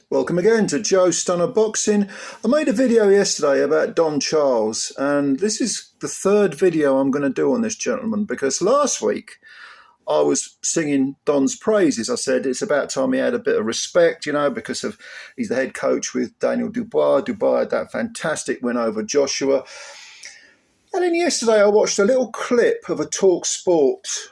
Welcome again to Joe Stunner Boxing. I made a video yesterday about Don Charles, and this is the third video I'm going to do on this gentleman, because last week I was singing Don's praises. I said it's about time he had a bit of respect, because he's the head coach with Daniel Dubois. Dubois had that fantastic win over Joshua. And then yesterday I watched a little clip of a TalkSPORT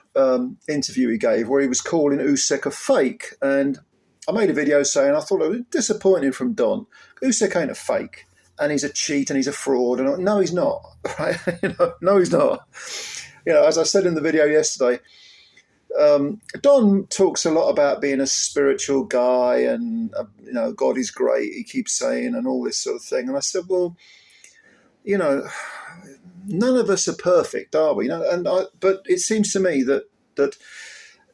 interview he gave where he was calling Usyk a fake, and I made a video saying I thought it was disappointing from Don. Usyk ain't a fake, and he's a cheat, and he's a fraud. And no, he's not. Right? No, he's not. As I said in the video yesterday, Don talks a lot about being a spiritual guy, and God is great. He keeps saying, and all this sort of thing. And I said, well, none of us are perfect, are we? But it seems to me that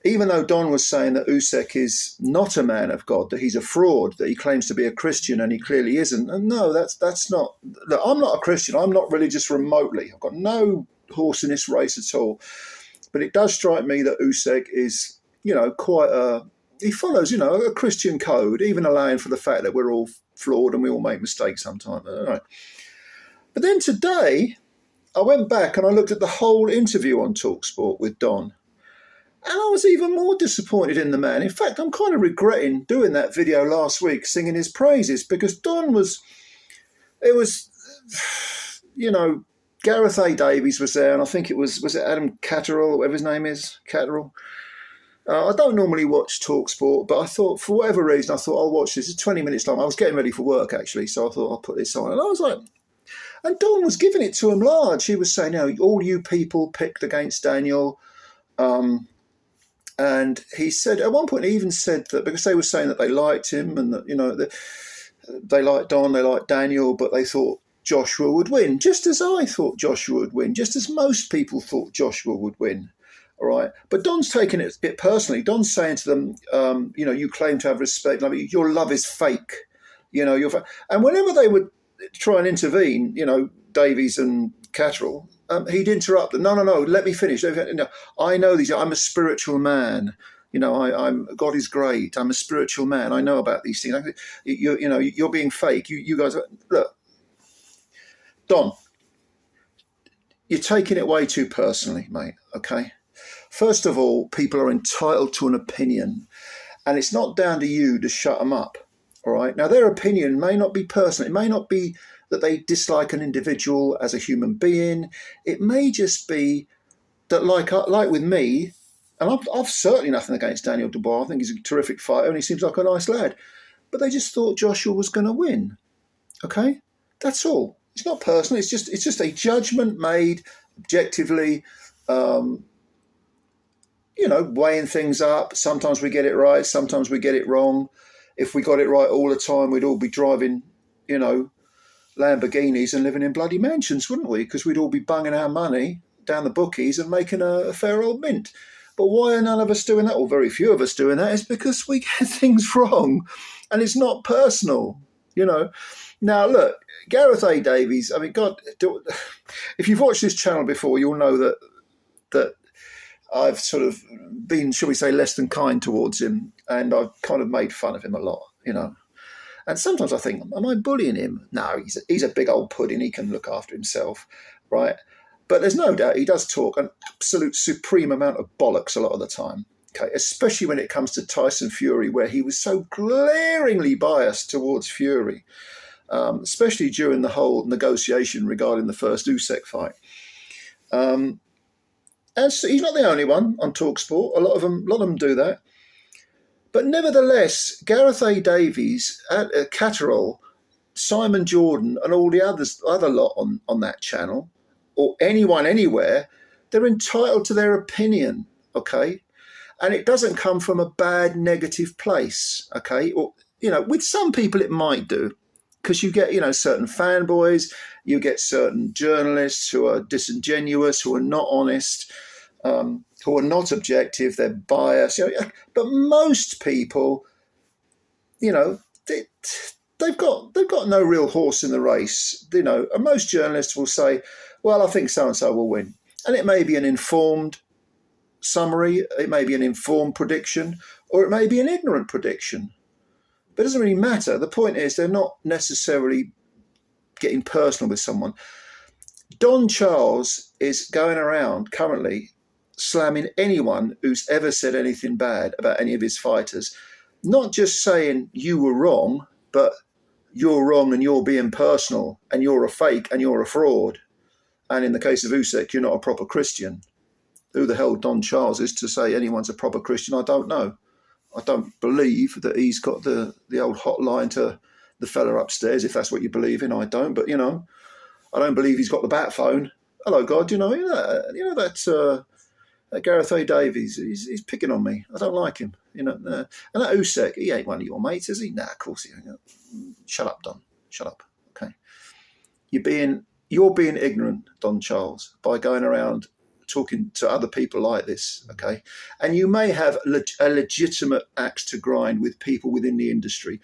even though Don was saying that Usyk is not a man of God, that he's a fraud, that he claims to be a Christian and he clearly isn't. And no, that's not. Look, I'm not a Christian. I'm not religious remotely. I've got no horse in this race at all. But it does strike me that Usyk is, he follows, a Christian code, even allowing for the fact that we're all flawed and we all make mistakes sometimes. Right. But then today, I went back and I looked at the whole interview on TalkSPORT with Don. And I was even more disappointed in the man. In fact, I'm kind of regretting doing that video last week, singing his praises, because Don Gareth A. Davies was there, and I think was it Adam Catterall, whatever his name is, Catterall. I don't normally watch TalkSPORT, but I thought, for whatever reason, I'll watch this. It's 20 minutes long. I was getting ready for work, actually, so I thought I'll put this on. And I was like, and Don was giving it to him large. He was saying, all you people picked against Daniel. And he said, at one point, he even said that because they were saying that they liked him and that, they liked Don, they liked Daniel, but they thought Joshua would win, just as I thought Joshua would win, just as most people thought Joshua would win. All right. But Don's taking it a bit personally. Don's saying to them, you claim to have respect. Your love is fake. And whenever they would try and intervene, Davies and Catterall, he'd interrupt them. No, let me finish. No, I know these. I'm a spiritual man. I'm God is great. I'm a spiritual man. I know about these things. You're being fake. You guys, look, Don, you're taking it way too personally, mate. Okay. First of all, people are entitled to an opinion, and it's not down to you to shut them up. All right. Now, their opinion may not be personal. It may not be that they dislike an individual as a human being. It may just be that, like with me, and I've certainly nothing against Daniel Dubois. I think he's a terrific fighter and he seems like a nice lad. But they just thought Joshua was going to win. Okay? That's all. It's not personal. It's just a judgment made objectively, weighing things up. Sometimes we get it right. Sometimes we get it wrong. If we got it right all the time, we'd all be driving, Lamborghinis and living in bloody mansions, wouldn't we? Because we'd all be bunging our money down the bookies and making a fair old mint. But why are none of us doing that, or very few of us doing that? Is because we get things wrong, and it's not personal, Now, look, Gareth A. Davies, God, if you've watched this channel before, you'll know that I've sort of been, shall we say, less than kind towards him, and I've kind of made fun of him a lot, And sometimes I think, am I bullying him? No, he's a big old pudding. He can look after himself, right? But there's no doubt he does talk an absolute supreme amount of bollocks a lot of the time, okay? Especially when it comes to Tyson Fury, where he was so glaringly biased towards Fury, especially during the whole negotiation regarding the first Usyk fight. And so he's not the only one on TalkSPORT. A lot of them do that. But nevertheless, Gareth A. Davies, Catterall, Simon Jordan, and all the other lot on that channel, or anyone anywhere, they're entitled to their opinion, okay? And it doesn't come from a bad, negative place, okay? Or, with some people it might do, because you get, certain fanboys, you get certain journalists who are disingenuous, who are not honest, who are not objective, they're biased. But most people, they've got no real horse in the race. And most journalists will say, well, I think so-and-so will win. And it may be an informed summary, it may be an informed prediction, or it may be an ignorant prediction. But it doesn't really matter. The point is they're not necessarily getting personal with someone. Don Charles is going around currently slamming anyone who's ever said anything bad about any of his fighters. Not just saying you were wrong, but you're wrong and you're being personal and you're a fake and you're a fraud. And in the case of Usyk, you're not a proper Christian. Who the hell Don Charles is to say anyone's a proper Christian, I don't know. I don't believe that he's got the old hotline to the fella upstairs, if that's what you believe in. I don't, but, I don't believe he's got the bat phone. Hello, God, that Gareth A. Davies, he's picking on me. I don't like him. And that Usyk, he ain't one of your mates, is he? Nah, of course he ain't. Shut up, Don. Shut up. Okay. You're being ignorant, Don Charles, by going around talking to other people like this, okay? And you may have a legitimate axe to grind with people within the industry.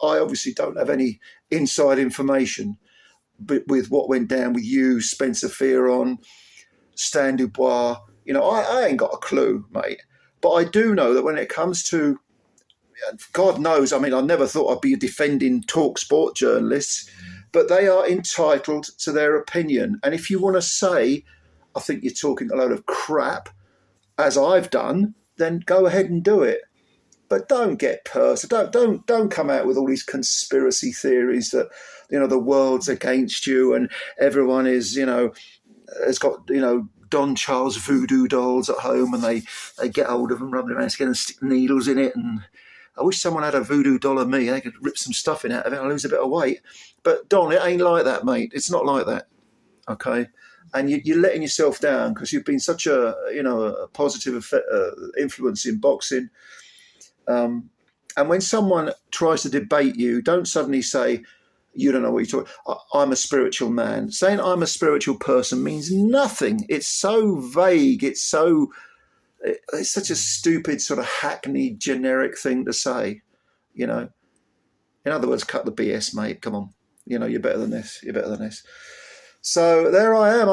I obviously don't have any inside information, but with what went down with you, Spencer Fearon, Stan Dubois, I ain't got a clue, mate. But I do know that when it comes to, God knows, I never thought I'd be defending TalkSPORT journalists, but they are entitled to their opinion. And if you want to say, I think you're talking a load of crap, as I've done, then go ahead and do it. But don't get personal. Don't come out with all these conspiracy theories that, the world's against you and everyone is, has got, Don Charles voodoo dolls at home and they get hold of them, rub their hands together and stick needles in it. And I wish someone had a voodoo doll of me. They could rip some stuffing out of it and lose a bit of weight. But Don, it ain't like that, mate. It's not like that. Okay. And you're letting yourself down because you've been such a positive influence in boxing. And when someone tries to debate you, don't suddenly say, you don't know what you're talking. I'm a spiritual man. Saying I'm a spiritual person means nothing. It's so vague. It's such a stupid sort of hackneyed generic thing to say, In other words, cut the BS, mate. Come on. You're better than this. You're better than this. So there I am,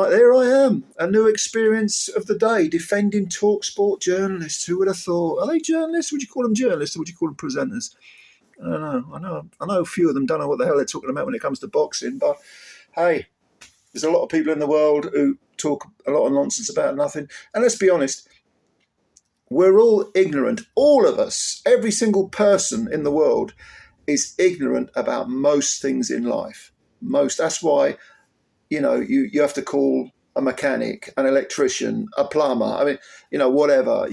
a new experience of the day, defending TalkSPORT journalists. Who would have thought? Are they journalists? Would you call them journalists or would you call them presenters? I don't know. I know a few of them don't know what the hell they're talking about when it comes to boxing, but hey, there's a lot of people in the world who talk a lot of nonsense about nothing. And let's be honest, we're all ignorant. All of us, every single person in the world is ignorant about most things in life. That's why you have to call a mechanic, an electrician, a plumber, whatever.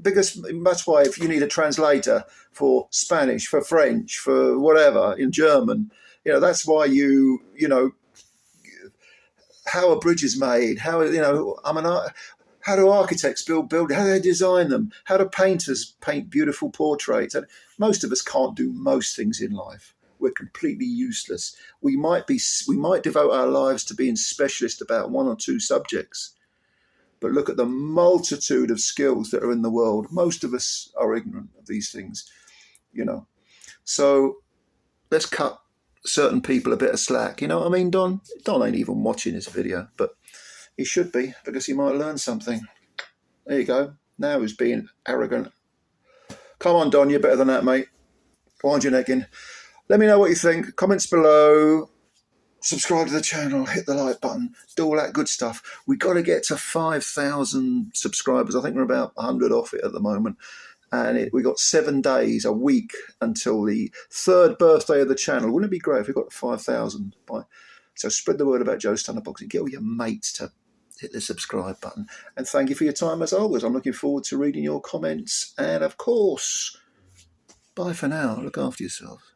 Because that's why if you need a translator for Spanish, for French, for whatever, in German, that's why how a bridge is made, how do architects build, how do they design them, how do painters paint beautiful portraits. And most of us can't do most things in life. We're completely useless. We might devote our lives to being specialist about one or two subjects, but look at the multitude of skills that are in the world. Most of us are ignorant of these things, So let's cut certain people a bit of slack. You know what I mean, Don? Don ain't even watching this video, but he should be because he might learn something. There you go. Now he's being arrogant. Come on, Don, you're better than that, mate. Wind your neck in. Let me know what you think. Comments below. Subscribe to the channel. Hit the like button. Do all that good stuff. We've got to get to 5,000 subscribers. I think we're about 100 off it at the moment. And we got 7 days, a week, until the 3rd birthday of the channel. Wouldn't it be great if we got to 5,000? So spread the word about Joe Stunner Boxing. Get all your mates to hit the subscribe button. And thank you for your time as always. I'm looking forward to reading your comments. And of course, bye for now. Look after yourself.